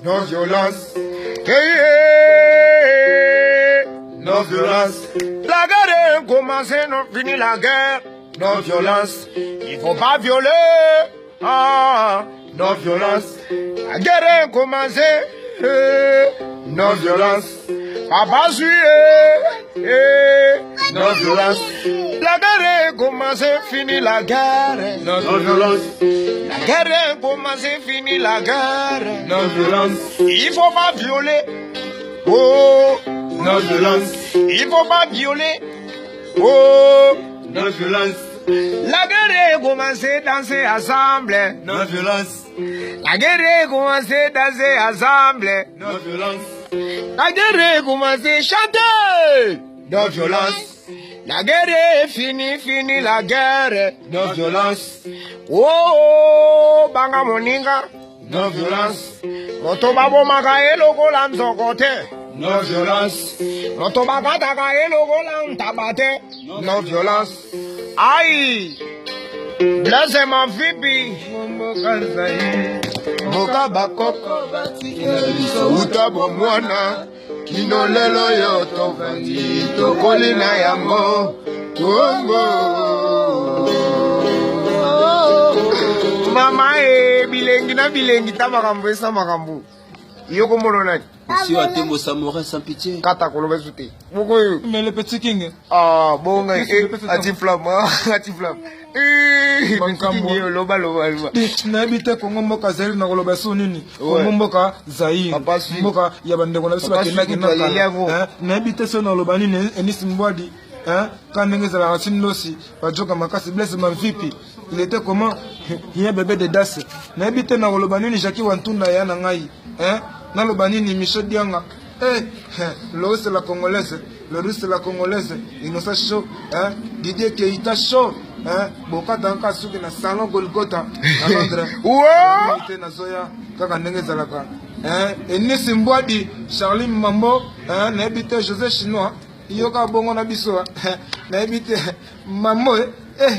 non violence. Non violence. La guerre est commencée, non fini la guerre. Non violence. Il faut pas violer. Ah, non violence. La guerre est commencée. Non violence. Papa suit. Non violence. La guerre est commencée, fini la guerre. Non violence. La guerre est commencée, fini la guerre. Non violence. Il faut pas violer. Oh, non violence. Il faut pas violer. Oh, non violence. La guerre est commencée, danser ensemble. Non violence. La guerre est commencée, danser ensemble. Non violence. La guerre est commencée, chanter. Non violence. La guerre est finie, fini la guerre. Non violence. Oh, banga moninga. Non violence. Moto babo makaelo kola nzokote. Non violence. Moto bagata kaelo kola ntabate. Non violence. Aïe. Blaise ma vipi. Moka bakoko. Uta bomwana. Kino lelo yo tovandi. Tokoli na yango. Tombo. Mama bilengi na bilengi tamakambo esa makambo. Yoko mono nani? Si on t'aime au samouraï sans pitié. Kata kolobe sute. Mais le petit king. Ah bon ati flam, ati flam. Bankambo loba. Na bita Kongo mboka zeli na koloba sunini. Kongo mboka Zaire. Mboka ya bandeko na biso bakendaki na kala. Na bita so na loba nini enisi mbwadi. Quand nous avons reçu aussi, il était comment? Il y a un bébé de Das. N'habite na Rolobani ni Jackie Wantunda ya nangai. Na Lobani ni Michel Dianga. Le russe la congolaise, le russe la congolaise, Innocent chaud, Didier Keita chaud, Boka Danka Suki na salon Golgotha, à Londres. Ouais! Na Zoya, kaka ndenge zalaka. Enisi Mbwadi, Charlie Mambo, n'habite José Chinois. Yoka bongo na biso na ebite mamo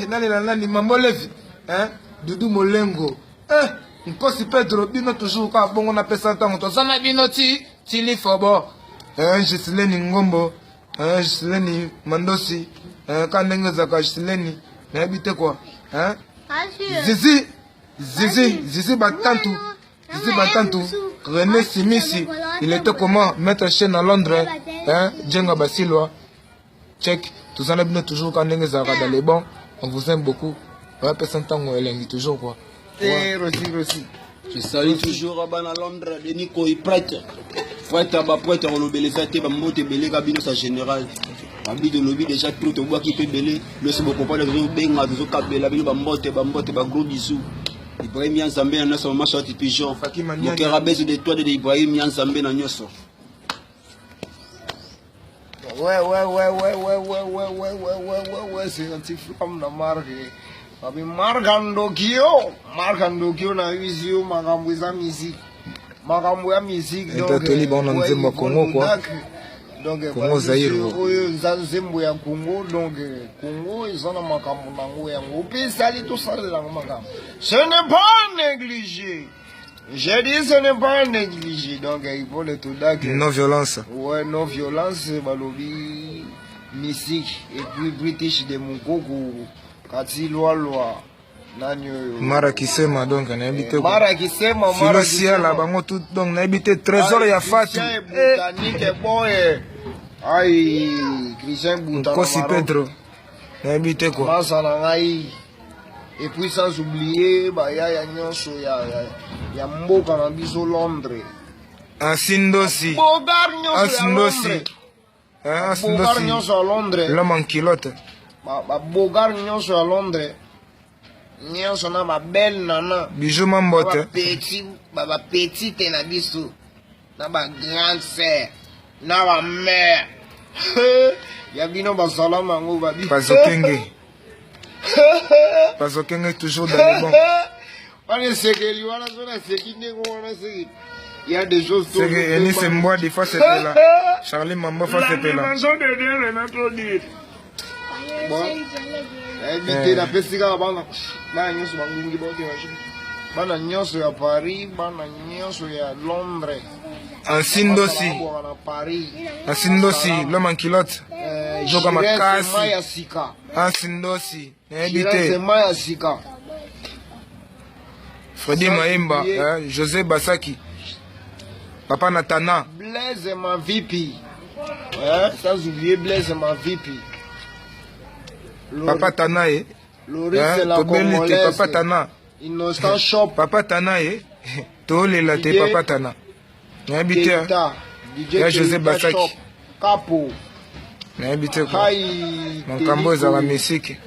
nani mambo levi Dudu Molengo Nkosi Pedro bino toujours ka bongo na pesa ntango to sana bino ti li fobo Gisleni Ngombo Gisleni Mandosi ka ndenge zaka Gisleni na ebite kwa Zizi Batantu René Simisi, il était comment? Mettre chaîne à Londres, Djenga Basilwa, check, tout ça n'est toujours quand on est dans les bons, on vous aime beaucoup, ouais, personne tant qu'on est toujours quoi. Rossi. Je salue toujours à Londres, de Nico et prêtre. Prêtre à prêtre, on a belé fête, on monte belé, cabine sa général. Abdi de lobby déjà tout au bois qui peut belé, le c'est beaucoup pas de benga, de cabé, la ville, bambote, gros bisous. Ibrahim Yanzambe na noso mama shoti pigeon. Mon cœur a baissé de toi de Ibrahim Yanzambe na nyoso. Ouais, c'est un petit flamme na marque. Abi Margando Kyo na visio makambo za musique. Makambo ya musique donc. Etatoli bona nzemba Congo quoi. Donc Congo Zaire. Oyo nzembo ya Congo donc Congo izana makambo nango yango pe sali to salela makambo. Ce n'est pas négligé. J'ai dit ce n'est pas négligé donc il faut le tout d'accord. Non violence. Ouais, non violence balobi musique et puis British de Mukoko kati loi Mara Kisema donc na habité Mara Kisema la bango tout donc na habité trésor ya Fatu botanique boy ai Christian Boutana Kosi Pedro na habité quoi masana ngai et puis sans oublier ba ya nyonso ya mboka na biso Londres Asindosi Asindosi à Londres l'homme en culotte Bogar nyonso à Londres nyonso na ma belle nana Bijou Mambote ba petite na biso na ba grande sœur na ba mère ya bino ba salama ngo ba bi Pazokenge toujours dans les bons on est sécurité voilà zona sécurité ko on est il y a des choses tout c'est ni c'est moi des fois c'était là Charlie Mambo fois c'était là bon éviter la pesika bana na nyusu bangungi bote wa bana nyonso ya Paris, bana nyonso ya Londres. Ansindosi. Ansindosi, l'homme en culotte. Joka makasi. Ansindosi. Nebite. Freddy Maemba, José Basaki. Papa Natana. Blaise ma vipi. Sans oublier Blaise ma vipi. Papa Tanae. Loris la Congolaise. Papa Tana. Innocent Shop. Papa Tanae. Tole la te Papa Tana. N'habite. Ya José Basaki. Capo. N'habite quoi. Mon cambo zara musique.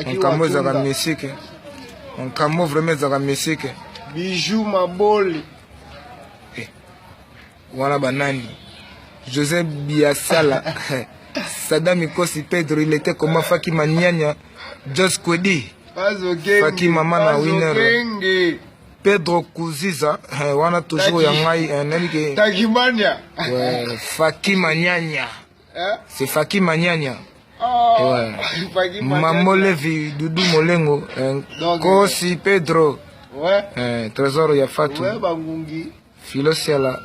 Mon cambo zara musique. Mon cambo vraiment zara musique. Bijou Maboli. Voilà banani. José Biasala. Sadam Ikosi Pedro, il était comme Faki Manianya. Just Kwedi. Faki Mamana Winner. Pedro Kuziza. Wana toujours Yangai. Takimania. Ouais, Faki Manianya. C'est Faki Manianya. Ouais. Mamolevi Dudu Molengo. Kosi Pedro. Ouais. Trésor Yafatu. Ouais, Bangungi. Philosiala.